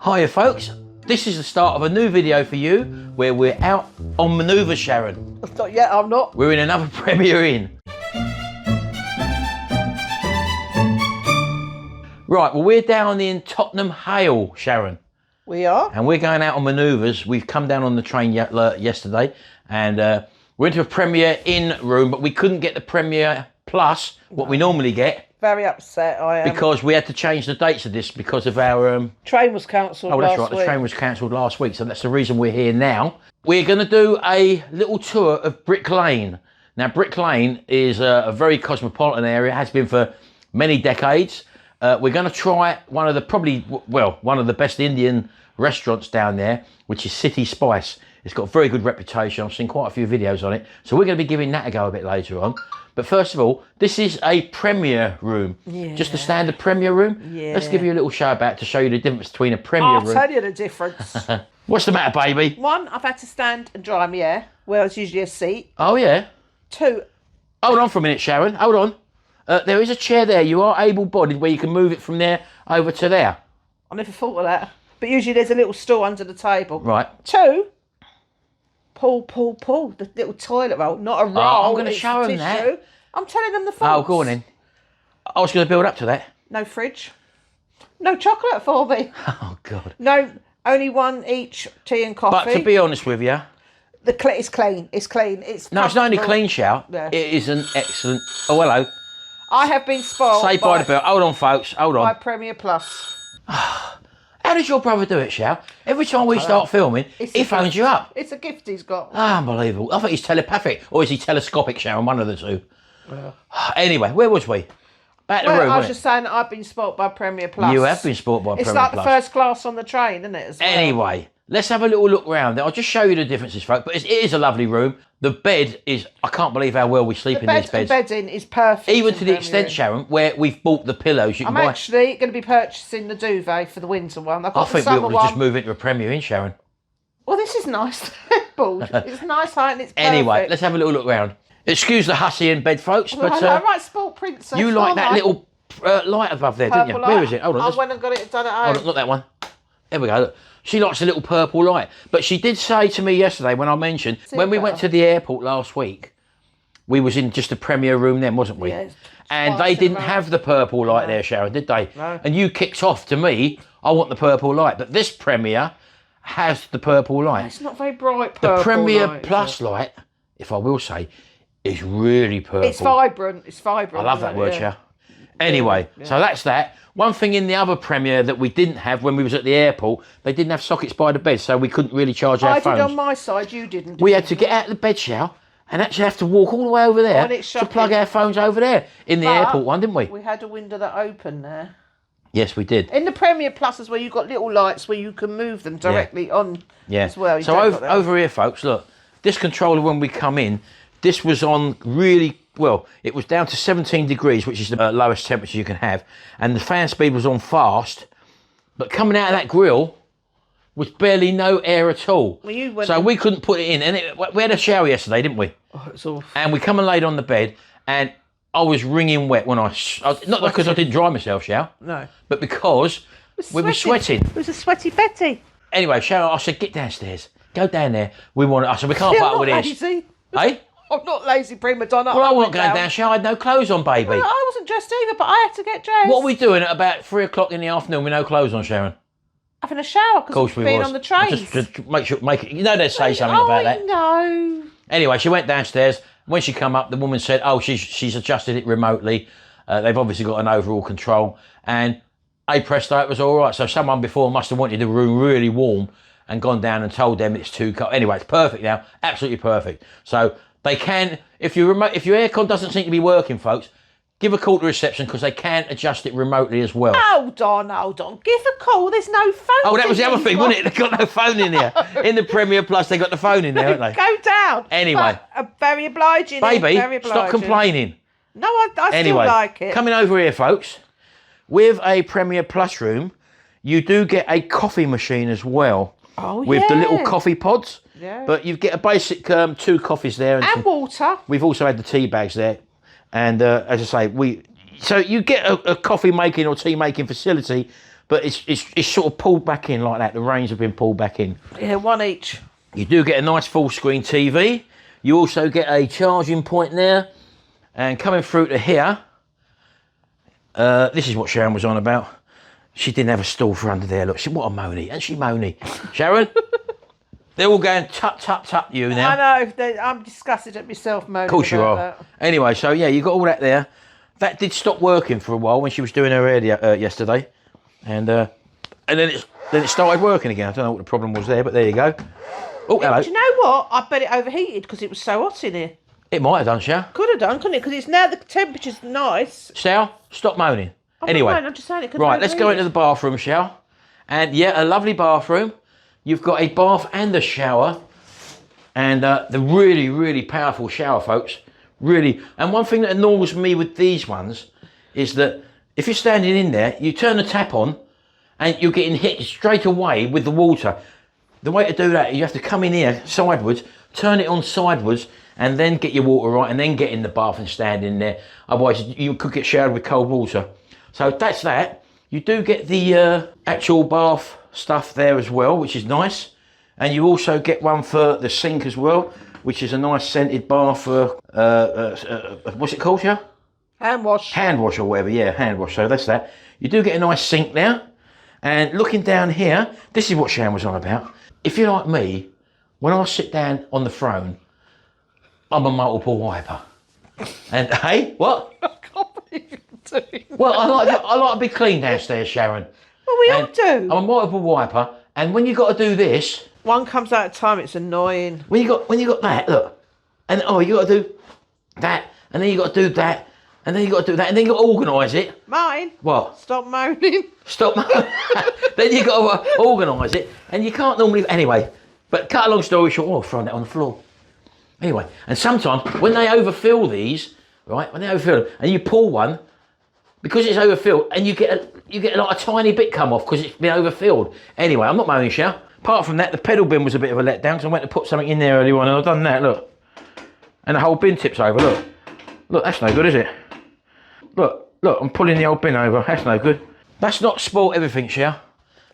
Hiya folks, this is the start of a new video for you where we're out on manoeuvre, Sharon. Not yet, I'm not. We're in another Premier Inn. Right, well we're down in Tottenham Hale, Sharon. We are. And we're going out on manoeuvres. We've come down on the train yesterday and we're into a Premier Inn room, but we couldn't get the Premier Plus, what we normally get. Very upset I am. Because we had to change the dates of this because of our... train was cancelled last week. Oh, that's right, the train was cancelled last week, so that's the reason we're here now. We're going to do a little tour of Brick Lane. Now, Brick Lane is a very cosmopolitan area, has been for many decades. We're going to try one of the one of the best Indian restaurants down there, which is City Spice. It's got a very good reputation. I've seen quite a few videos on it. So we're going to be giving that a go a bit later on. But first of all, this is a Premier room. Yeah. Just a standard Premier room. Yeah. Let's give you a little show about to show you the difference between a Premier room. I'll tell you the difference. What's the matter, baby? One, I've had to stand and dry my hair, where it's usually a seat. Oh, yeah. Two. Hold on for a minute, Sharon. Hold on. There is a chair there. You are able-bodied where you can move it from there over to there. I never thought of that. But usually there's a little stool under the table. Right. Two. Pull. The little toilet roll, not a roll. Oh, I'm going to show them that. I'm telling them the faults. Oh, go on in. I was going to build up to that. No fridge. No chocolate for me. Oh, God. No, only one each tea and coffee. But to be honest with you... It's clean. It's clean. It's not only clean, Shao. Yeah. It is an excellent... Oh, hello. I have been spoiled Saved by the bell. Hold on, folks. Hold on. By Premier Plus. How does your brother do it, Shao? Every time we start filming, he phones you up. It's a gift he's got. Unbelievable. I think he's telepathic. Or is he telescopic, Sharon? One of the two. Yeah. Anyway, where was we? Back to the room, I was just saying that I've been spoilt by Premier Plus. You have been spoilt by Premier Plus. It's like the first class on the train, isn't it, as well? Anyway, let's have a little look round. I'll just show you the differences, folks. But it is a lovely room. The bed is... I can't believe how well we sleep in these beds. The bedding is perfect. Even to the extent, Sharon, where we've bought the pillows. I'm actually going to be purchasing the duvet for the winter one. I think we ought to just move into a Premier Inn, Sharon. Well, this is nice. It's nice height and it's perfect. Anyway, let's have a little look round. Excuse the hussy in bed, folks, but... right, sport princess. You like that little light above there, didn't you? Light. Where is it? Hold on. I went and got it done at home. Hold on, not that one. There we go. Look. She likes a little purple light. But she did say to me yesterday when I mentioned, when we went to the airport last week, we was in just a Premier room then, wasn't we? Yeah, and they didn't have the purple light there, Sharon, did they? No. And you kicked off to me, I want the purple light. But this Premier has the purple light. It's not very bright purple. The Premier Plus light, if I will say, is really purple. It's vibrant. It's vibrant. I love that word, yeah. Anyway, so that's that. One thing in the other Premier that we didn't have when we was at the airport, they didn't have sockets by the bed, so we couldn't really charge our phones. I did on my side, you didn't. We had to get out of the bed, Shao, and actually have to walk all the way over there to plug our phones over there in the airport one, didn't we? We had a window that opened there. Yes, we did. In the Premier Plus is where you've got little lights where you can move them directly on as well. So over here, folks, look, this controller when we come in, this was on really... Well, it was down to 17 degrees, which is the lowest temperature you can have. And the fan speed was on fast. But coming out of that grill was barely no air at all. So we couldn't put it in. And we had a shower yesterday, didn't we? Oh, it's awful. And we come and laid on the bed. And I was wringing wet when not because I didn't dry myself, Shao. No. But because we were sweating. It was a sweaty Betty. Anyway, Shao, I said, get downstairs. Go down there. I said, we can't put up with this. Lazy. Hey? I'm not lazy, prima donna. Well, I wasn't going down, Shao. I had no clothes on, baby. Well, I wasn't dressed either, but I had to get dressed. What are we doing at about 3 o'clock in the afternoon with no clothes on, Sharon? Having a shower because we've been on the train. Just to make it. You know they'd say something about that. No. Anyway, she went downstairs. When she come up, the woman said, "Oh, she's adjusted it remotely. They've obviously got an overall control." And presto, it was all right. So someone before must have wanted the room really warm and gone down and told them it's too cold. Anyway, it's perfect now. Absolutely perfect. So. They can, if your aircon doesn't seem to be working, folks, give a call to reception because they can adjust it remotely as well. Hold on. Give a call. There's no phone. Oh, that was the other thing, wasn't it? They've got no phone in there. In the Premier Plus, they got the phone in there, haven't they? Go down. Anyway. Very obliging. Baby, very obliging. Stop complaining. No, I still like it. Coming over here, folks, with a Premier Plus room, you do get a coffee machine as well. Oh, with the little coffee pods. Yeah. But you get a basic 2 coffees there. And water. We've also had the tea bags there. And as I say, so you get a coffee making or tea making facility, but it's sort of pulled back in like that. The range have been pulled back in. Yeah, one each. You do get a nice full screen TV. You also get a charging point there. And coming through to here, this is what Sharon was on about. She didn't have a stall for under there. Look, what a moany. Ain't she moany? Sharon? They're all going tut, tut, tut you now. I know. I'm disgusted at myself moaning. Of course you are. That. Anyway, so yeah, you got all that there. That did stop working for a while when she was doing her hair yesterday. And then it started working again. I don't know what the problem was there, but there you go. Oh, hello. Do you know what? I bet it overheated because it was so hot in here. It might have done, Shao. Could have done, couldn't it? Because it's now the temperature's nice. Shao, stop moaning. Anyway, I'm just saying it. Right, let's go into the bathroom, Shao. And yeah, a lovely bathroom. You've got a bath and a shower. And the really, really powerful shower, folks. Really. And one thing that annoys me with these ones is that if you're standing in there, you turn the tap on and you're getting hit straight away with the water. The way to do that, you have to come in here sideways, turn it on sideways, and then get your water right, and then get in the bath and stand in there. Otherwise, you could get showered with cold water. So that's that. You do get the actual bath stuff there as well, which is nice. And you also get one for the sink as well, which is a nice scented bath for, what's it called, yeah? Hand wash. Hand wash or whatever, yeah, hand wash. So that's that. You do get a nice sink there. And looking down here, this is what Sharon was on about. If you're like me, when I sit down on the throne, I'm a multiple wiper. And hey, what? I can't believe you're doing that. Well, I like to be clean downstairs, Sharon. Well, we all And do. I'm a multiple wiper, and when you got to do this, One comes out of time, it's annoying. when you got that, look, and you got to do that, and then you got to do that, and then you got to do that, and then you got to organise it. Mine. What? Stop moaning. Stop. Then you got to organise it, and you can't normally. Anyway, but cut a long story short, I'll throw that on the floor. Anyway, and sometimes when they overfill these, right, when they overfill them, and you pull one, because it's overfilled, and you get like a tiny bit come off because it's been overfilled. Anyway, I'm not moaning, Shao. Apart from that, the pedal bin was a bit of a letdown because I went to put something in there earlier on, and I've done that. Look, and the whole bin tips over. Look, that's no good, is it? Look, I'm pulling the old bin over. That's no good. That's not spoilt everything, Shao.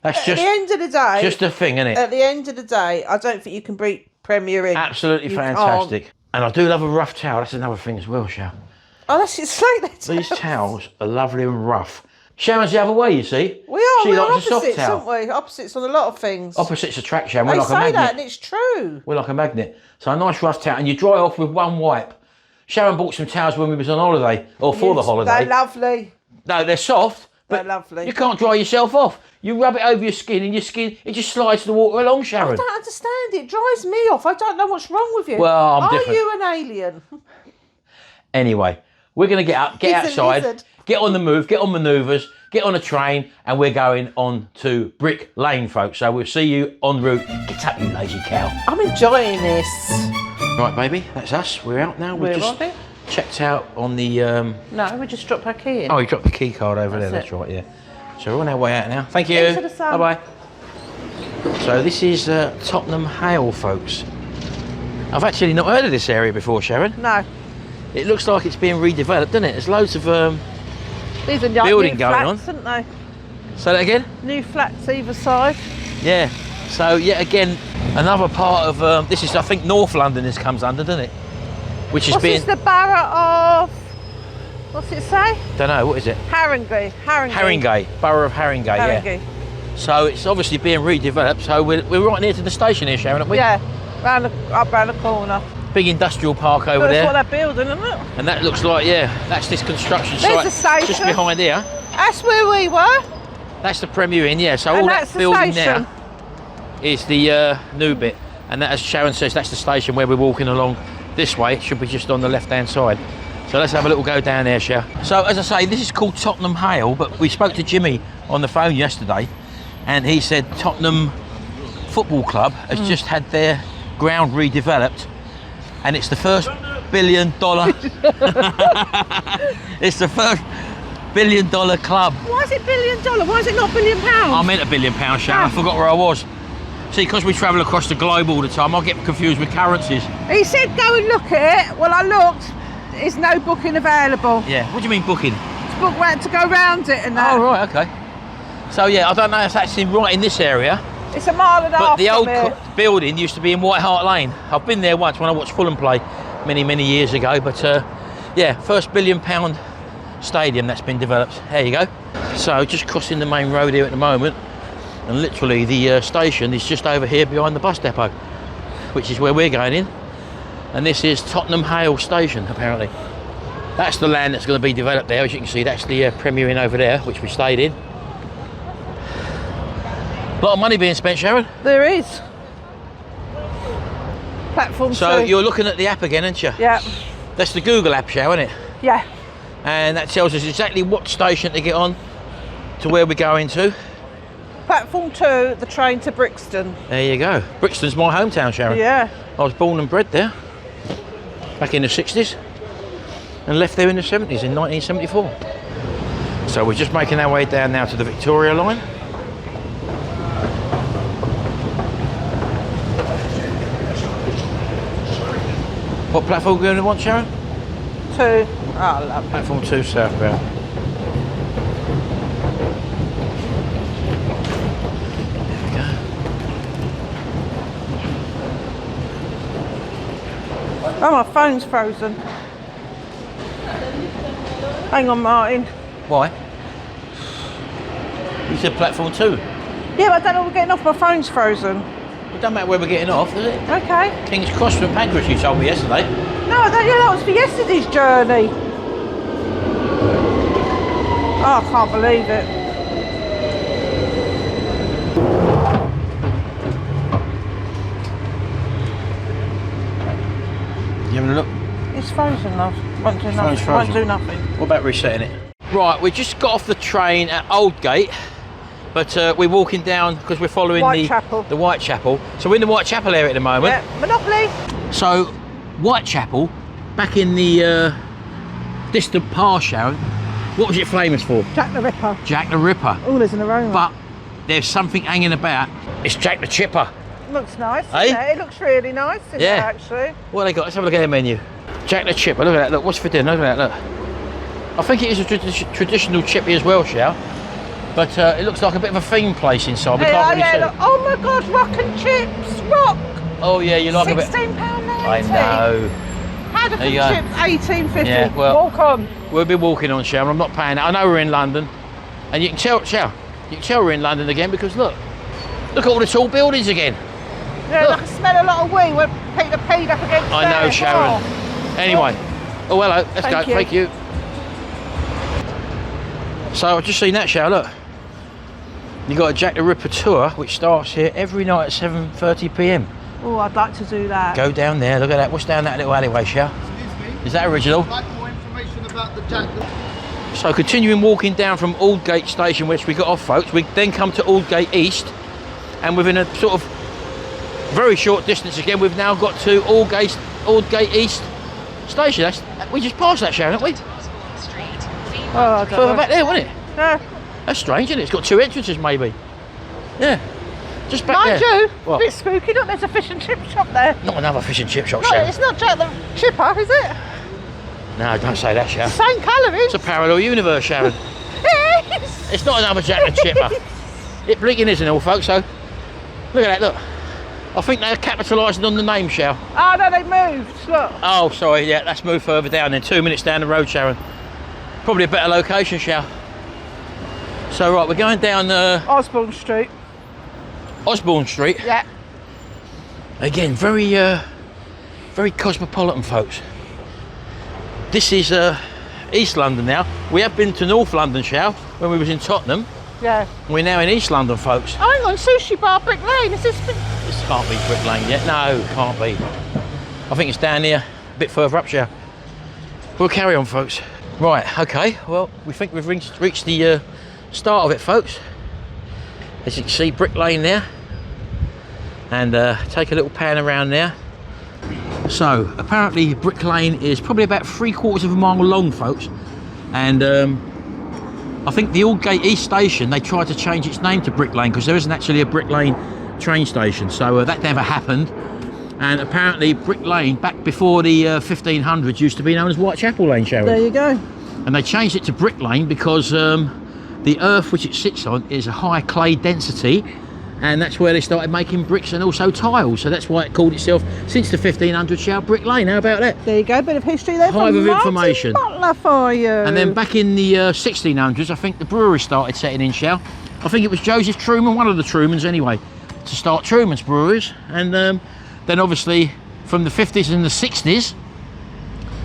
That's just At the end of the day, just a thing, isn't it? At the end of the day, I don't think you can beat Premier Inn. Absolutely You fantastic. can't. And I do love a rough towel. That's another thing as well, Shao. Oh, that's it's like that. These towels are lovely and rough. Sharon's the other way, you see. We are. She We're likes a soft opposites, towel. aren't we? Opposites on a lot of things. Opposites attract, Sharon. We're They like a say magnet. that, and it's true. We're like a magnet. So a nice rough towel, and you dry off with one wipe. Sharon bought some towels when we was on holiday, or for the holiday. They're lovely. No, they're soft, They're but lovely. you can't dry yourself off. You rub it over your skin, and your skin, it just slides the water along, Sharon. I don't understand. It dries me off. I don't know what's wrong with you. Well, I'm Are different. you an alien? Anyway, we're going to get up, get He's a outside, lizard. get on the move, get on manoeuvres, get on a train, and we're going on to Brick Lane, folks. So we'll see you en route. Get up, you lazy cow. I'm enjoying this. Right, baby, that's us. We're out now. We've We're just on it? checked out on the... No, we just dropped our key in. Oh, you dropped the key card over there. That's That's it. right, yeah. So we're on our way out now. Thank you. Into the sun. Bye-bye. So this is Tottenham Hale, folks. I've actually not heard of this area before, Sharon. No. It looks like it's being redeveloped, doesn't it? There's loads of... These are Building new going flats, aren't they? Say that again? New flats either side. Yeah. So, yet again, another part of... this is, I think, North London this comes under, doesn't it? Which has What's been... this, the borough of... What's it say? Don't know, what is it? Haringey. Haringey. Borough of Haringey, yeah. Haringey. So it's obviously being redeveloped. So we're right near to the station here, Sharon, aren't we? Yeah, up round the corner. Big industrial park over That's there. what they're building, isn't it? And that looks like, yeah, that's this construction There's site. the station. Just behind here. That's where we were. That's the Premier Inn, yeah. So And all that's that the building station. there is the new bit. And that, as Sharon says, that's the station where we're walking along this way. It should be just on the left-hand side. So let's have a little go down there, Shao. So as I say, this is called Tottenham Hale, but we spoke to Jimmy on the phone yesterday, and he said Tottenham Football Club has just had their ground redeveloped, and it's the first $1 billion. It's the first $1 billion club. Why is it $1 billion? Why is it not £1 billion? I meant £1 billion, Shao. I forgot where I was. See, because we travel across the globe all the time, I get confused with currencies. He said go and look at it. Well, I looked. There's no booking available. Yeah. What do you mean booking? To book round to go round it and that. Oh right, okay. So yeah, I don't know if that's actually right in this area, It's a mile and a but half the from old here. building used to be in White Hart Lane. I've been there once when I watched Fulham play many years ago, but yeah, first £1 billion stadium that's been developed. There you go. So just crossing the main road here at the moment, and literally the station is just over here behind the bus depot, which is where we're going in. And this is Tottenham Hale Station, apparently. That's the land that's going to be developed there. As you can see, that's the Premier Inn over there, which we stayed in. A lot of money being spent, Sharon. There is. Platform 2. So you're looking at the app again, aren't you? Yeah. That's the Google app, Sharon, isn't it? Yeah. And that tells us exactly what station to get on to where we're going to. Platform 2, the train to Brixton. There you go. Brixton's my hometown, Sharon. Yeah. I was born and bred there back in the 60s and left there in the 70s in 1974. So we're just making our way down now to the Victoria line. What platform are we going to want, Sharon? 2. Oh, lovely. Platform 2 southbound. There we go. Oh, my phone's frozen. Hang on, Martin. Why? You said platform 2. Yeah, but I don't know we're getting off. My phone's frozen. It doesn't matter where we're getting off, does it? Okay. King's Cross from Pancras, you told me yesterday. No, that was for yesterday's journey. Oh, I can't believe it. You having a look? It's frozen, love. Won't do nothing. frozen. Won't do nothing. What about resetting it? Right, we just got off the train at Aldgate, but we're walking down because we're following Whitechapel. the Whitechapel. So we're in the Whitechapel area at the moment. Yeah, Monopoly. So Whitechapel, back in the distant past, Sharon, what was it famous for? Jack the Ripper. Jack the Ripper. Oh, there's an aroma. But there's something hanging about. It's Jack the Chipper. Looks nice, Eh? doesn't it? It looks really nice, doesn't Yeah. it, actually? What they got? Let's have a look at their menu. Jack the Chipper. Look at that. Look, what's for dinner? Look at that. Look. I think it is a traditional chippy as well, Shao. But it looks like a bit of a theme place inside. We can't really see. Look. Oh my God, rock and chips, rock. Oh yeah, you like a bit. £16.90. I know. Haddock There and you go. chips, £18.50. Yeah, well- Walk on. We'll be walking on, Shao. I'm not paying that. I know we're in London, and you can tell, Shao. You can tell we're in London again because look at all the tall buildings again. Yeah, Look. I can smell a lot of wee when Peter peed up against I know, there. Sharon. Anyway, oh hello. Let's Thank go. you. Thank you. So I've just seen that, Shao. Look. You got a Jack the Ripper tour, which starts here every night at 7:30 p.m. Oh, I'd like to do that. Go down there. Look at that. What's down that little alleyway, Shao? Is that original? I'd like more information about the Jack. So continuing walking down from Aldgate Station, which we got off, folks, we then come to Aldgate East, and within a sort of very short distance again, we've now got to Aldgate East Station. We just passed that, Sharon, haven't we? Oh, I don't Further know. back there, wasn't it? Yeah. That's strange, isn't it? It's got 2 entrances, maybe. Yeah. Just back Mind there. you, a What? bit spooky. Look, there's a fish and chip shop there. Not another fish and chip shop, No, Sharon. it's not Jack the Chipper, is it? No, don't say that, Sharon. Same calories. It's a parallel universe, Sharon. Yes. It's not another Jack the Chipper. It blinking isn't all, folks, so look at that, look. I think they're capitalising on the name, Shao. Oh no, they moved. Look. Oh, sorry, yeah, let's move further down then. 2 minutes down the road, Sharon. Probably a better location, Shao. So, right, we're going down Osborne Street. Osborne Street. Yeah. Again, very cosmopolitan, folks. This is East London now. We have been to North London, Shao, when we was in Tottenham. Yeah. We're now in East London, folks. Oh, hang on, Sushi Bar Brick Lane. Is this? This can't be Brick Lane yet. No, can't be. I think it's down here, a bit further up, Shao. We'll carry on, folks. Right, okay, well, we think we've reached the start of it, folks. As you can see, Brick Lane there. And take a little pan around there. So, apparently Brick Lane is probably about 3/4 of a mile long, folks. And I think the Aldgate East Station, they tried to change its name to Brick Lane because there isn't actually a Brick Lane train station. So that never happened. And apparently Brick Lane, back before the 1500s, used to be known as Whitechapel Lane, Sharon. There you go. And they changed it to Brick Lane because the the earth which it sits on is a high clay density, and that's where they started making bricks and also tiles. So that's why it called itself, since the 1500s, Shower Brick Lane. How about that? There you go, bit of history there. Hive from of information. Martin Butler for you. And then back in the 1600s, I think the brewery started setting in, Shell. I think it was Joseph Truman, one of the Trumans anyway, to start Truman's Breweries. And then obviously from the 50s and the 60s,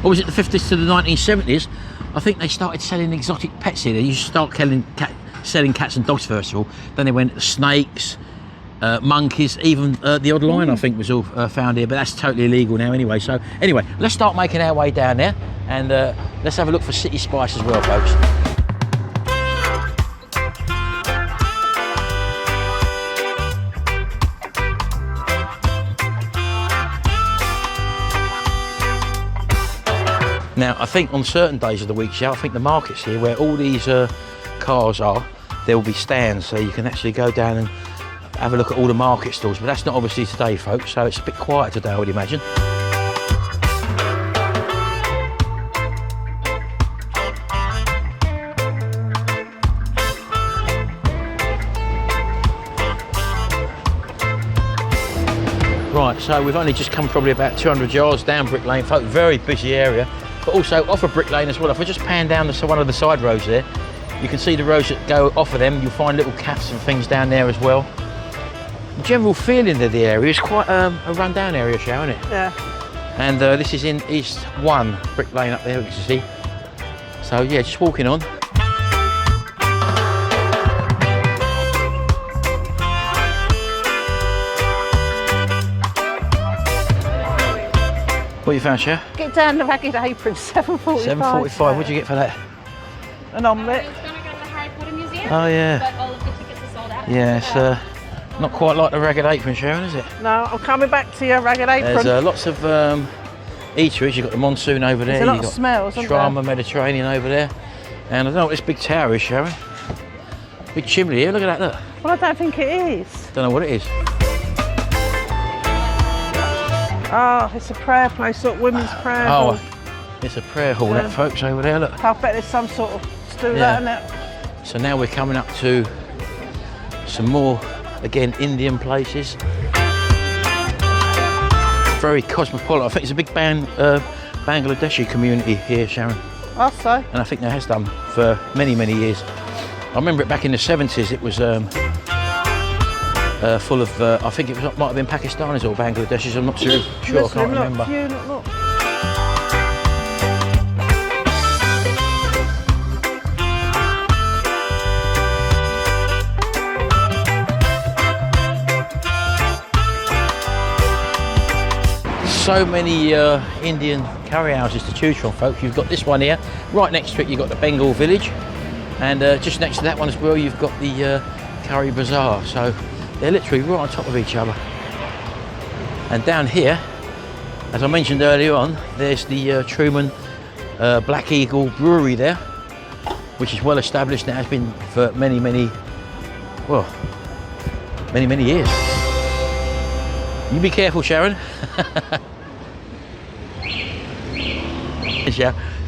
or was it the 50s to the 1970s, I think they started selling exotic pets here. They used to start selling cats and dogs first of all. Then they went to snakes, monkeys, even the odd lion I think was all found here, but that's totally illegal now anyway. So anyway, let's start making our way down there, and let's have a look for City Spice as well, folks. Now, I think on certain days of the week, I think the markets here, where all these cars are, there will be stands, so you can actually go down and have a look at all the market stalls. But that's not obviously today, folks, so it's a bit quiet today, I would imagine. Right, so we've only just come probably about 200 yards down Brick Lane, folks. Very busy area. But also off of Brick Lane as well. If I just pan down to one of the side roads there, you can see the roads that go off of them. You'll find little cafes and things down there as well. The general feeling of the area is quite a run-down area, isn't it? Yeah. And this is in East 1, Brick Lane up there, you can see. So yeah, just walking on. What you found, Cher? Get down the Ragged Apron, 7.45. 7.45. What'd you get for that? An omelette. It's going to go to the Harry Potter Museum. Oh yeah. But all of the tickets are sold out. Yeah, it's not quite like the Ragged Apron, Sharon, is it? No, I'm coming back to your Ragged Apron. There's lots of eateries. You've got the Monsoon over there. There's a lot You've of got smells, isn't Shrama Mediterranean over there. And I don't know what this big tower is, Sharon. Big chimney here. Look at that. Look. Well, I don't think it is. Don't know what it is. Oh, it's a prayer place, look, women's prayer hall. Oh, it's a prayer hall, that, folks, over there. Look. I bet there's some sort of to do that, isn't it? So now we're coming up to some more, again, Indian places. Very cosmopolitan. I think it's a big Bangladeshi community here, Sharon. I'll say. And I think there has done for many, many years. I remember it back in the 70s, it was full of, I think it might have been Pakistanis or Bangladeshis, I'm not sure, I can't remember. Look. So many Indian curry houses to choose from, folks. You've got this one here, right next to it you've got the Bengal Village, and just next to that one as well you've got the Curry Bazaar. So they're literally right on top of each other. And down here, as I mentioned earlier on, there's the Truman Black Eagle Brewery there, which is well established and has been for many, many years. You be careful, Sharon.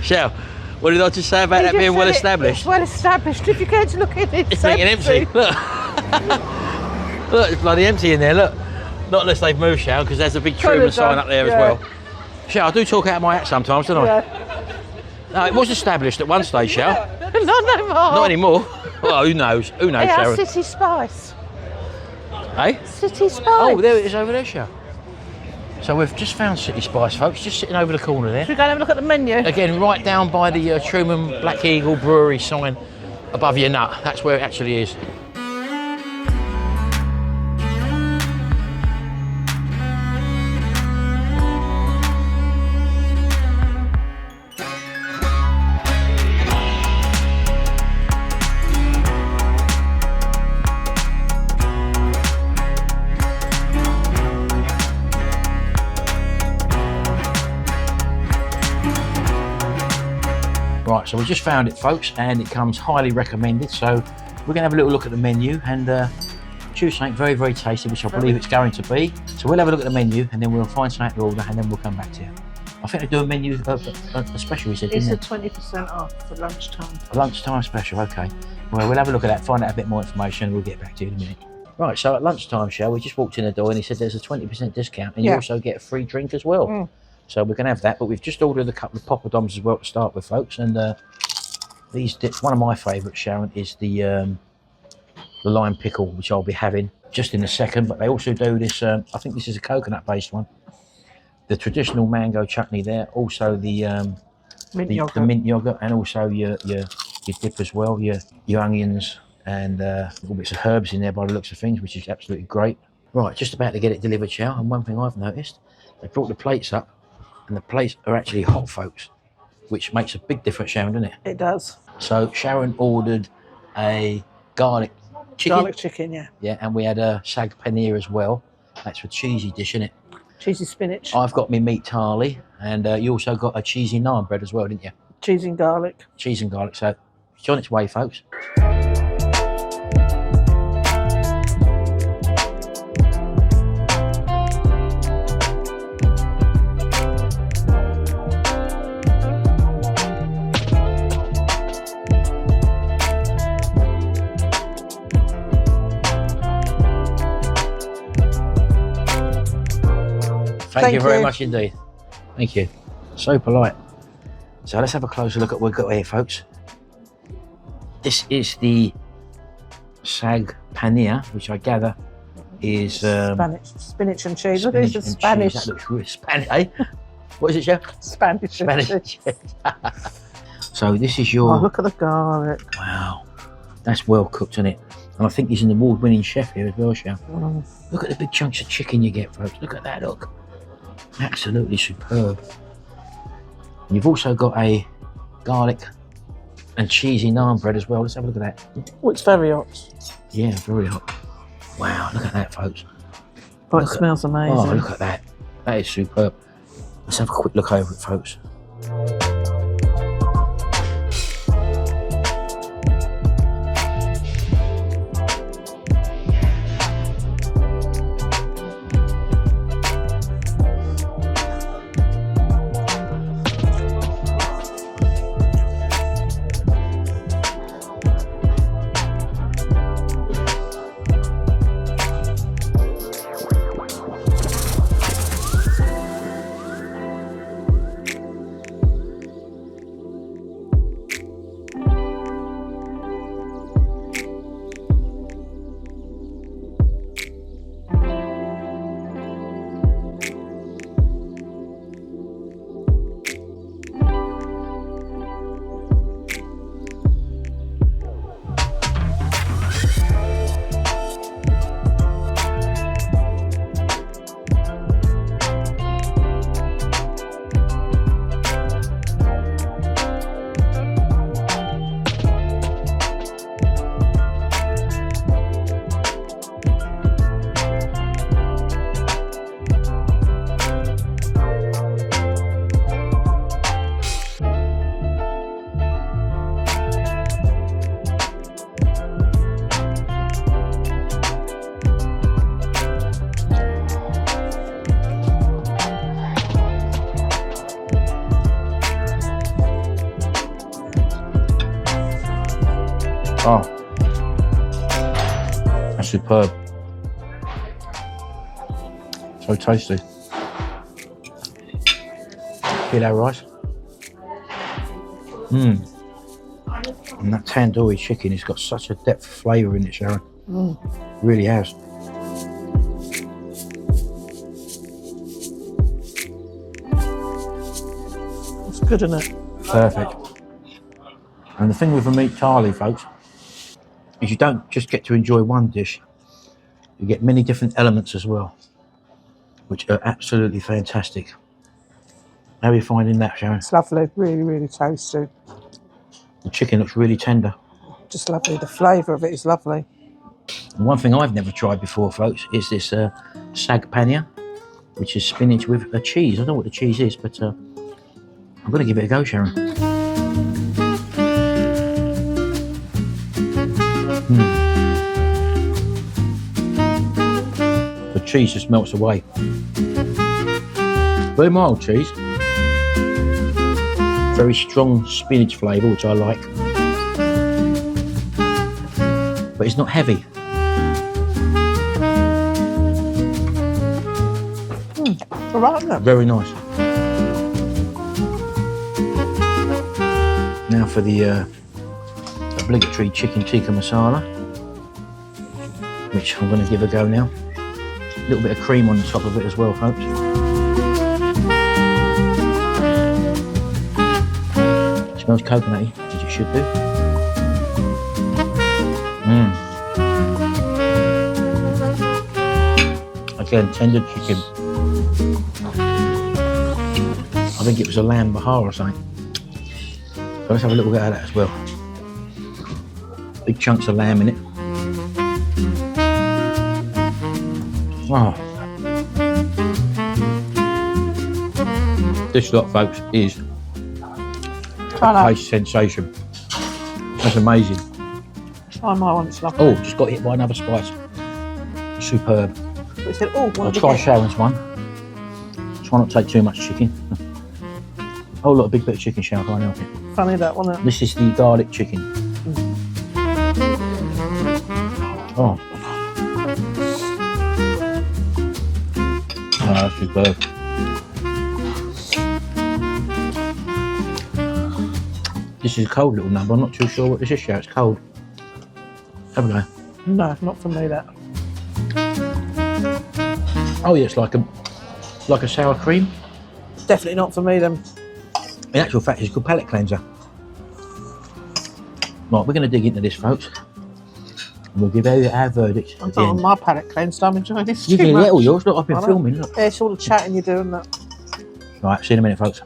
Shell, what did I just say about that being well established? It's well established. If you care to look at it, It's making empty. Look. Look, it's bloody empty in there, look. Not unless they've moved, Shell, because there's a big Truman sign up there as well. Shell, I do talk out of my hat sometimes, don't I? Yeah. No, it was established at one stage, Shell. Not no more. Not anymore. Well, who knows? Who knows, Yeah, Sharon? City Spice. Hey? City Spice. Oh, there it is over there, Shell. So we've just found City Spice, folks, just sitting over the corner there. Should we go and have a look at the menu? Again, right down by the Truman Black Eagle Brewery sign above your nut. That's where it actually is. Right, so we just found it, folks, and it comes highly recommended. So we're going to have a little look at the menu and choose something very, very tasty, which I believe it's going to be. So we'll have a look at the menu and then we'll find something to order and then we'll come back to you. I think they do a menu, a special, you said, It's didn't a 20% off for lunchtime. A lunchtime special, okay. Well, we'll have a look at that, find out a bit more information, we'll get back to you in a minute. Right, so at lunchtime, Shell, we just walked in the door and he said there's a 20% discount and you Yeah. also get a free drink as well. So we're going to have that, but we've just ordered a couple of poppadoms as well to start with, folks. And these dips, one of my favourites, Sharon, is the lime pickle, which I'll be having just in a second. But they also do this, I think this is a coconut-based one. The traditional mango chutney there, also the mint yogurt, and also your dip as well, your onions and little bits of herbs in there by the looks of things, which is absolutely great. Right, just about to get it delivered, Shell. And one thing I've noticed, they brought the plates up, and the plates are actually hot, folks, which makes a big difference, Sharon, doesn't it? It does. So Sharon ordered a garlic chicken. Garlic chicken, yeah. Yeah, and we had a sag paneer as well. That's a cheesy dish, isn't it? Cheesy spinach. I've got me meat tarly, and you also got a cheesy naan bread as well, didn't you? Cheese and garlic. Cheese and garlic. So it's on its way, folks. Thank you very much indeed. Thank you. So polite. So let's have a closer look at what we've got here, folks. This is the sag paneer, which I gather is spinach and cheese. Look, it's Spanish. That looks really Spanish, eh? What is it, Chef? Spanish. Spanish. So this is your... Oh, look at the garlic. Wow. That's well cooked, isn't it? And I think he's an award-winning chef here as well, Chef. Look at the big chunks of chicken you get, folks. Look at that, look. Absolutely superb. And you've also got a garlic and cheesy naan bread as well. Let's have a look at that. Oh, it's very hot. Yeah, very hot. Wow, look at that, folks. Oh, it smells amazing. Oh, look at that. That is superb. Let's have a quick look over it, folks. Oh, that's superb. So tasty. Feel that rice? And that tandoori chicken has got such a depth of flavour in it, Sharon. Really has. It's good, isn't it? Perfect. And the thing with the meat tarly, folks, is you don't just get to enjoy one dish, you get many different elements as well, which are absolutely fantastic. How are you finding that, Sharon? It's lovely, really, really tasty. The chicken looks really tender. Just lovely. The flavour of it is lovely. And one thing I've never tried before, folks, is this sag paneer, which is spinach with a cheese. I don't know what the cheese is, but I'm going to give it a go, Sharon. The cheese just melts away. Very mild cheese. Very strong spinach flavour, which I like. but it's not heavy. All right, isn't it? Very nice. Now for the obligatory chicken tikka masala, which I'm going to give a go now. A little bit of cream on the top of it as well, folks. It smells coconutty, as it should do. Again, tender chicken. I think it was a lamb bahar or something. So let's have a little bit of that as well. Big chunks of lamb in it. Wow. This lot, folks, is a taste sensation. That's amazing. Try my one, it's lovely. Oh, just got hit by another spice. Superb. We said, oh, I'll try Sharon's one. Try not to take too much chicken. Oh, look, a big bit of chicken, Sharon, can't help it. Funny that, wasn't it? This is the garlic chicken. Oh. Oh, that's superb. This is a cold little number. I'm not too sure what this is, Sharon. It's cold. Have a go. No, not for me, that. Oh, yeah, it's like a sour cream. Definitely not for me, then. In actual fact, it's a good palate cleanser. Right, we're going to dig into this, folks. And we'll give our verdict I'm at the not on end. my palate cleanse, I'm enjoying this You too can much. get all yours. Look, I've been I know. filming. Look. Yeah, it's all the chatting you're doing, that. Right, see you in a minute, folks.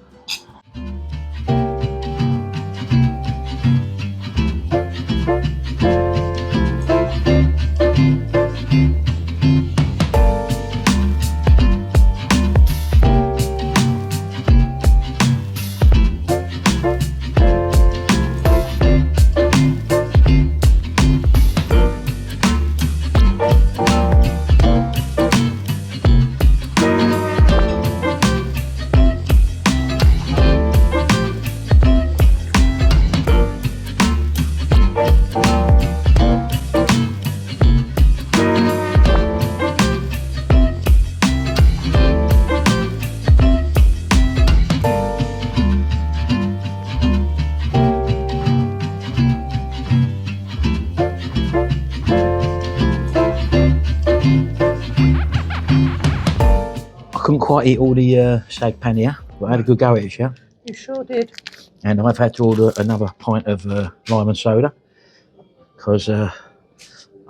Couldn't quite eat all the sag paneer, but I had a good go at it, yeah. You sure did. And I've had to order another pint of lime and soda because I'm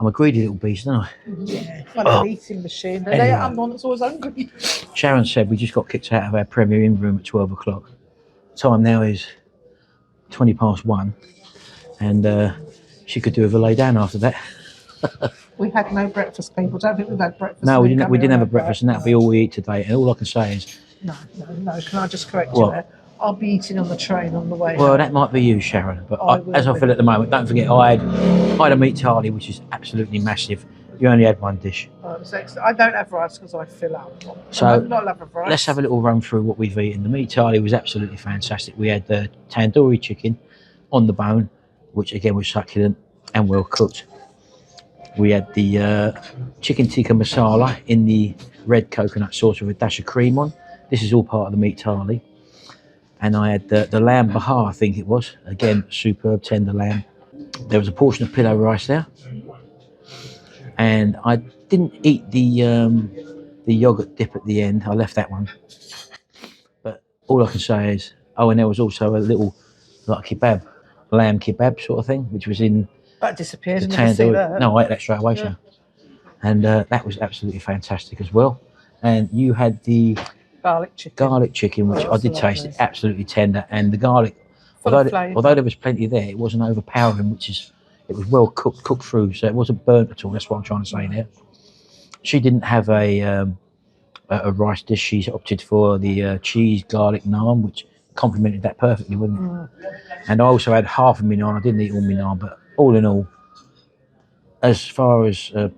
a greedy little beast, aren't I? Yeah, like an eating machine. Anyway. I'm one that's always hungry. Sharon said we just got kicked out of our Premier Inn room at 12 o'clock. Time now is 1:20, and she could do with a lay down after that. We had no breakfast, people. Don't think we've had breakfast. No, we We're didn't. We coming didn't have a around breakfast, and that'll be all we eat today. And all I can say is, No. Can I just correct What? you there? I'll be eating on the train on the way. well, home. that might be you, Sharon. But I will as I be. feel at the moment, don't forget I had a meat thali, which is absolutely massive. You only had one dish. Oh, it was excellent. I don't have rice because I fill up. So, I'm not love of rice. Let's have a little run through what we've eaten. The meat thali was absolutely fantastic. We had the tandoori chicken on the bone, which again was succulent and well cooked. We had the chicken tikka masala in the red coconut sauce with a dash of cream on. This is all part of the meat thali. And I had the lamb bahar, I think it was. Again, superb tender lamb. There was a portion of pillow rice there. And I didn't eat the yogurt dip at the end. I left that one. But all I can say is, oh, and there was also a little like kebab, lamb kebab sort of thing, which was in That disappeared. the I never see tandoori. that. No, I ate that straight away, Yeah. Sharon. And that was absolutely fantastic as well. And you had the Garlic chicken. garlic chicken, which Oh, I did that's taste, lovely. absolutely tender. And the garlic, Full of flavour. although there was plenty there, it wasn't overpowering, it was well cooked through, so it wasn't burnt at all. That's what I'm trying to say there. She didn't have a rice dish. She opted for the cheese garlic naan, which complemented that perfectly, wouldn't it? And I also had half of my naan. I didn't eat all my naan, but all in all, as far as a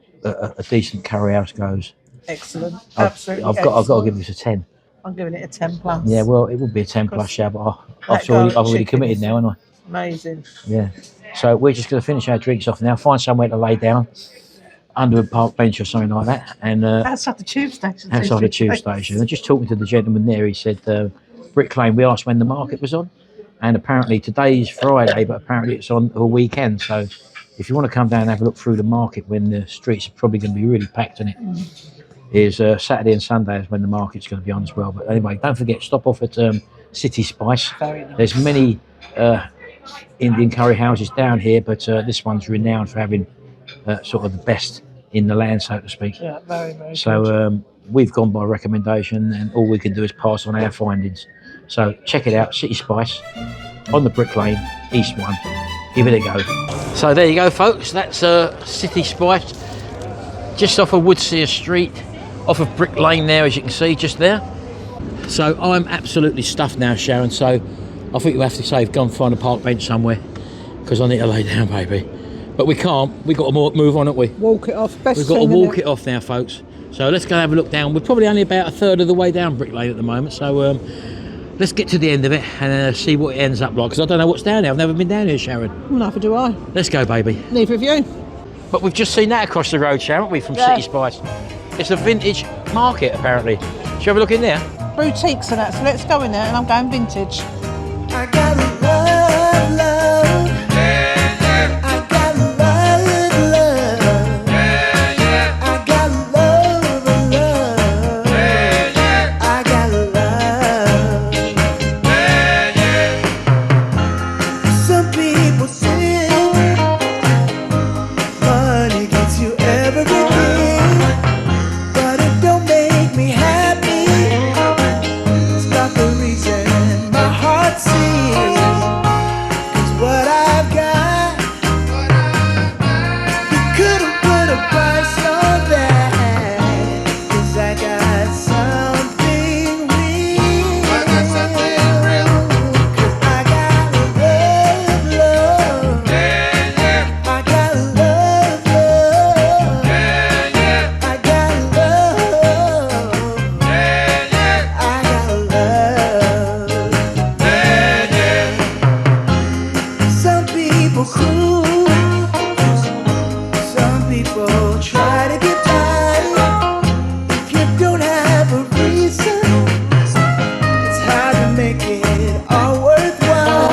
decent curry house goes, Excellent. I've Absolutely. got to excellent. give this a 10. I'm giving it a 10 plus. Yeah, well, it would be a 10 plus, yeah, but That I've garlic already chicken committed is- now, haven't I? Amazing. Yeah. So we're just going to finish our drinks off now, find somewhere to lay down, under a park bench or something like that. And Outside the tube station. outside the tube station. And just talking to the gentleman there, he said, Brick Lane, we asked when the market was on. And apparently today's Friday, but apparently it's on a weekend. So if you want to come down and have a look through the market when the streets are probably going to be really packed in it, is Saturday and Sunday is when the market's going to be on as well. But anyway, don't forget, stop off at City Spice. Very nice. There's many Indian curry houses down here, but this one's renowned for having sort of the best in the land, so to speak. Yeah, very, very good. So we've gone by recommendation, and all we can do is pass on our findings. So check it out, City Spice, on the Brick Lane, East 1. Give it a go. So there you go, folks. That's City Spice, just off of Woodseer Street, off of Brick Lane there, as you can see, just there. So I'm absolutely stuffed now, Sharon. So I think you have to say, go and find a park bench somewhere, because I need to lay down, baby. But we can't. We've got to move on, haven't we? Walk it off. Best We've got to thing, walk innit? it off now, folks. So let's go and have a look down. We're probably only about a third of the way down Brick Lane at the moment. So let's get to the end of it and see what it ends up like. Because I don't know what's down there. I've never been down here, Sharon. Neither do I. Let's go, baby. Neither of you. But we've just seen that across the road, Sharon, haven't we, from Yeah. City Spice. It's a vintage market, apparently. Shall we have a look in there? Boutiques and that, so let's go in there and I'm going vintage. I got love, love. I got love, love. I got love, love. I got love. Some people say money gets you everything, but it don't make me happy. It's not the reason my heart sings. 'Cause what I've got, you couldn't put a price on that. 'Cause I got something real. 'Cause I got love, love. I got love, love. I got love. I got love. Some people cruel. Some people try to get by. If you don't have a reason, it's hard to make it all worthwhile.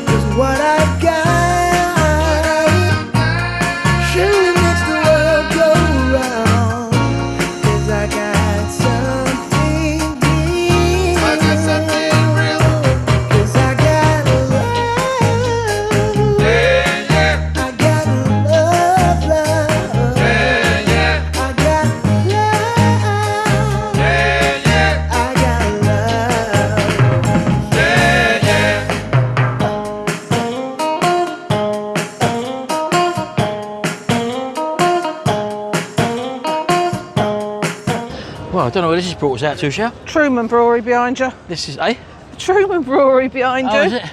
'Cause what I've got surely makes the world go round. 'Cause I got something real. I got something real. 'Cause I got love. I got love, love. I got love. I got Well, I don't know where this has brought us out to, Shell. Truman Brewery behind you. This is, eh? Truman Brewery behind Oh, you. is it?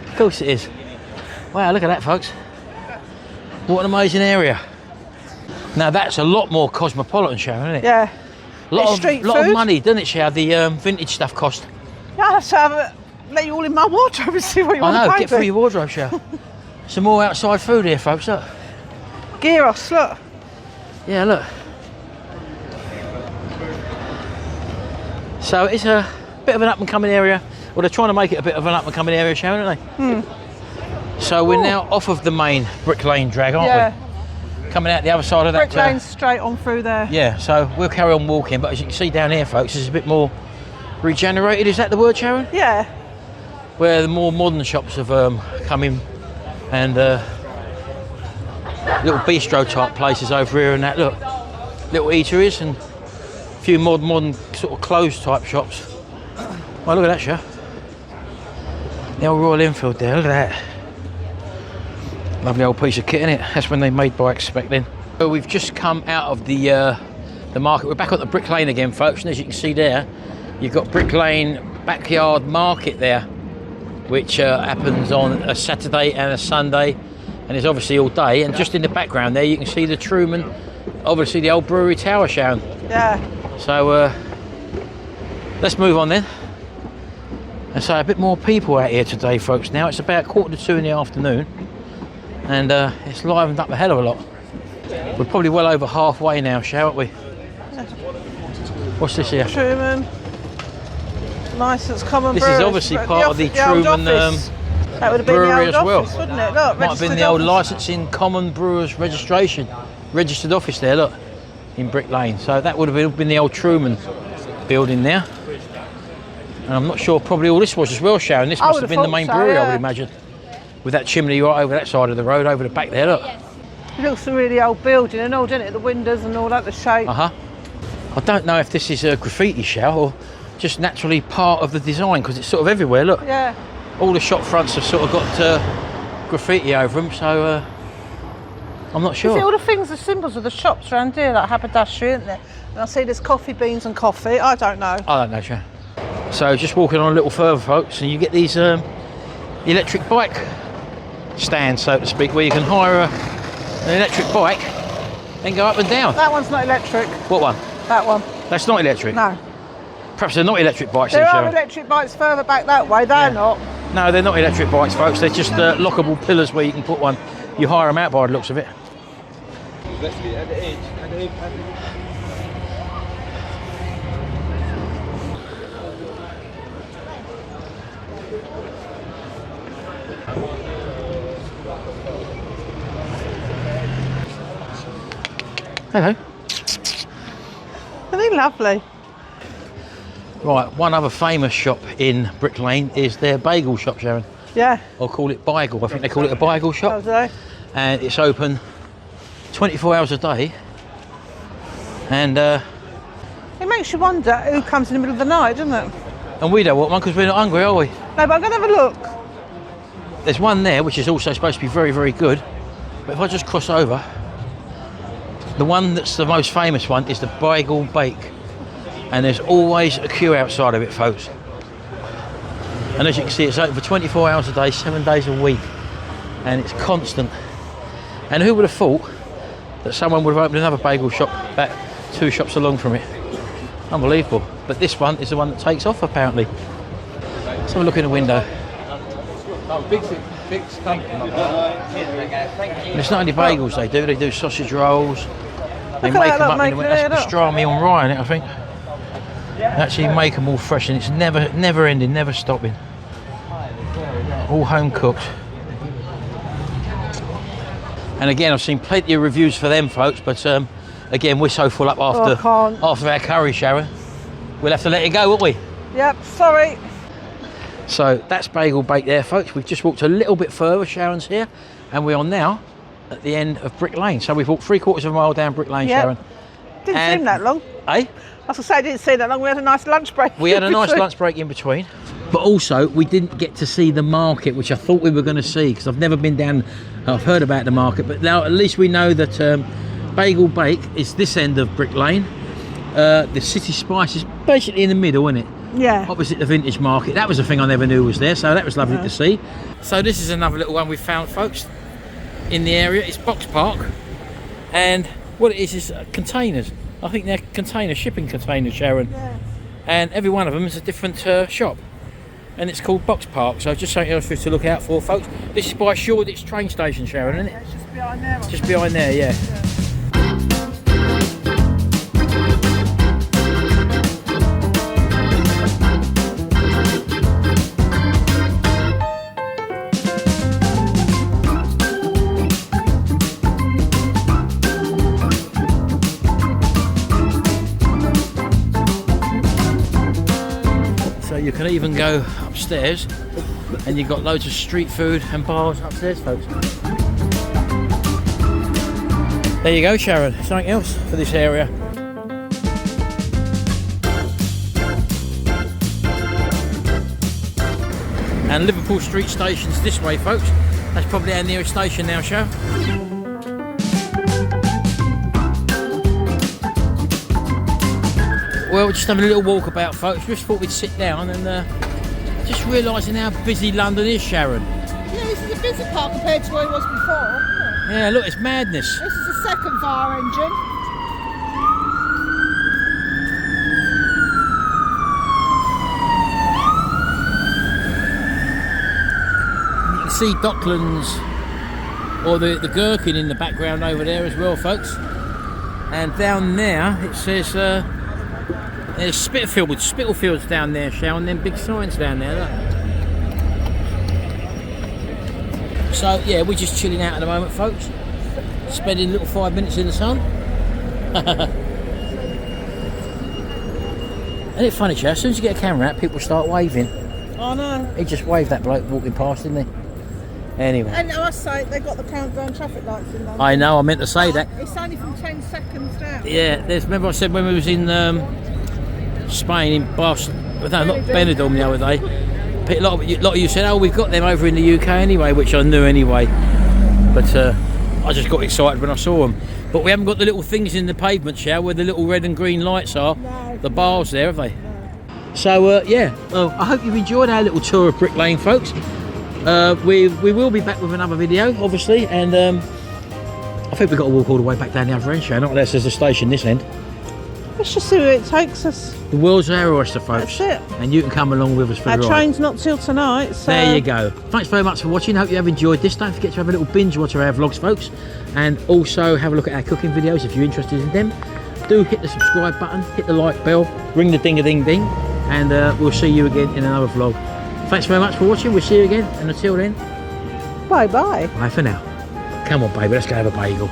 Of course it is. Wow, look at that, folks. What an amazing area. Now that's a lot more cosmopolitan, Sharon, isn't it? Yeah. A lot It's of, street lot of food. money, doesn't it, Sharon? The vintage stuff cost. Yeah, I'll have to have let you all in my wardrobe and see what you I want know, to pay get for. through your wardrobe, Sharon. Some more outside food here, folks, look. Gyros, look. Yeah, look. So it's a bit of an up-and-coming area. Well, they're trying to make it a bit of an up-and-coming area, Sharon, aren't they? So we're now off of the main Brick Lane drag, aren't Yeah. we? Coming out the other side of that. Brick Lane's straight on through there. Yeah, so we'll carry on walking, but as you can see down here, folks, it's a bit more regenerated. Is that the word, Sharon? Yeah. Where the more modern shops have come in, and little bistro type places over here and that. Look, little eateries and a few modern sort of closed type shops. Oh, look at that, Sharon. The old Royal Enfield there. Look at that. Lovely old piece of kit, innit? That's when they made bikes back then. So we've just come out of the market. We're back on the Brick Lane again, folks, and as you can see there, you've got Brick Lane Backyard Market there, which happens on a Saturday and a Sunday, and it's obviously all day. And just in the background there, you can see the Truman, obviously the old brewery tower, Sharon. Yeah. So let's move on then. And so a bit more people out here today, folks. Now it's about 1:45 in the afternoon, and it's livened up a hell of a lot. We're probably well over halfway now, aren't we? What's this here? Truman. Licensed common This brewers. is obviously But part of the old Truman office. That would have been the brewery old as well. office, wouldn't it? Look, Might have been registered the old office. licensing common brewers registration, registered office there. Look, in Brick Lane. So that would have been the old Truman building there. And I'm not sure. Probably all this was as well, Sharon. This I must would have have been the thought main so, brewery, I yeah. would imagine, with that chimney right over that side of the road, over the back there. Look. It looks a really old building and all, doesn't it? The windows and all that, the shape. I don't know if this is a graffiti show or just naturally part of the design, because it's sort of everywhere. Look, Yeah. all the shop fronts have sort of got graffiti over them, so I'm not You see all sure. the things, the symbols of the shops around here, like haberdashery, isn't there? And I see there's coffee beans and coffee. I don't know. I don't know, Sharon. So just walking on a little further, folks, and you get these electric bike stands, so to speak, where you can hire an electric bike and go up and down. That one's not electric. What one? That one. That's not electric. No. Perhaps they're not electric bikes, There then, are Sharon. electric bikes further back that way. They're not. No, they're not electric bikes, folks. They're just lockable pillars where you can put one. You hire them out by the looks of it. Hello. Are they lovely? Right, one other famous shop in Brick Lane is their bagel shop, Sharon. Yeah. I'll call it Bagel. I think they call it a bagel shop. Are they? And it's open 24 hours a day. And It makes you wonder who comes in the middle of the night, doesn't it? we don't want one because we're not hungry, are we? No, but I'm going to have a look. There's one there which is also supposed to be very, very good. But if I just cross over, the one that's the most famous one is the Bagel Bake. And there's always a queue outside of it, folks. And as you can see, it's open for 24 hours a day, 7 days a week. And it's constant. And who would have thought that someone would have opened another bagel shop about 2 shops along from it? Unbelievable. But this one is the one that takes off, apparently. Let's have a look in the window. And it's not only bagels they do sausage rolls. They Look at make that, them look, up in the making window. it That's up. pastrami on rye in it, I think. They actually make them all fresh, and it's never ending, never stopping. All home cooked. And again, I've seen plenty of reviews for them, folks, but again, we're so full up I can't. after our curry, Sharon. We'll have to let it go, won't we? Yep, sorry. So that's Bagel Bake there, folks. We've just walked a little bit further. Sharon's here, and we are now at the end of Brick Lane. So we've walked 3/4 of a mile down Brick Lane, Yep. Sharon. Didn't And- seem that long. Eh? I was going to say, it didn't seem that long. We had a nice lunch break. We had a nice between. lunch break in between. But also, we didn't get to see the market, which I thought we were going to see, because I've never been down. I've heard about the market, but now at least we know that Bagel Bake is this end of Brick Lane. The City Spice is basically in the middle, isn't it? Yeah. Opposite the vintage market. That was the thing I never knew was there, so that was lovely to see. So this is another little one we found, folks, in the area. It's Box Park, and what it is containers. I think they're shipping containers, Sharon. Yeah. And every one of them is a different shop, and it's called Box Park. So just something else for us to look out for, folks. This is by Shoreditch train station, Sharon, isn't it? It's just behind there. Just behind there, yeah. So you can even go upstairs, and you've got loads of street food and bars upstairs, folks. There you go, Sharon. Something else for this area. And Liverpool Street Station's this way, folks. That's probably our nearest station now, Sharon. Well, we're just having a little walk about, folks. Just thought we'd sit down and just realising how busy London is, Sharon. Yeah, this is a busy park compared to where it was before. Yeah, look, it's madness. This is a second fire engine. see Docklands, or the Gherkin in the background over there as well, folks. And down there it says there's Spitalfields down there, showing them big signs down there. Look. So yeah, we're just chilling out at the moment, folks. Spending a little 5 minutes in the sun. Isn't it funny, Chad? As soon as you get a camera out, people start waving. I know. He just waved that bloke walking past, didn't he? Anyway. And I must say, they've got the countdown traffic lights in London. I know, I meant to say that. It's only from 10 seconds down. Yeah, remember I said when we was in Spain, in Barcelona, no, not Benidorm the other day, a lot of you said, oh, we've got them over in the UK anyway, which I knew anyway. But I just got excited when I saw them. But we haven't got the little things in the pavement, shall, where the little red and green lights are. No. The bars there, have they? No. So, yeah, I hope you've enjoyed our little tour of Brick Lane, folks. We will be back with another video, obviously, and I think we've got to walk all the way back down the other end, shall we? Not unless there's a station this end. Let's just see where it takes us. The world's our oyster, folks. That's it. And you can come along with us for Our the ride. train's not till tonight, so... There you go. Thanks very much for watching. Hope you have enjoyed this. Don't forget to have a little binge watch of our vlogs, folks. And also have a look at our cooking videos if you're interested in them. Do hit the subscribe button, hit the like bell, ring the ding-a-ding-ding, and we'll see you again in another vlog. Thanks very much for watching. We'll see you again. And until then, Bye-bye. bye for now. Come on, baby. Let's go have a bagel.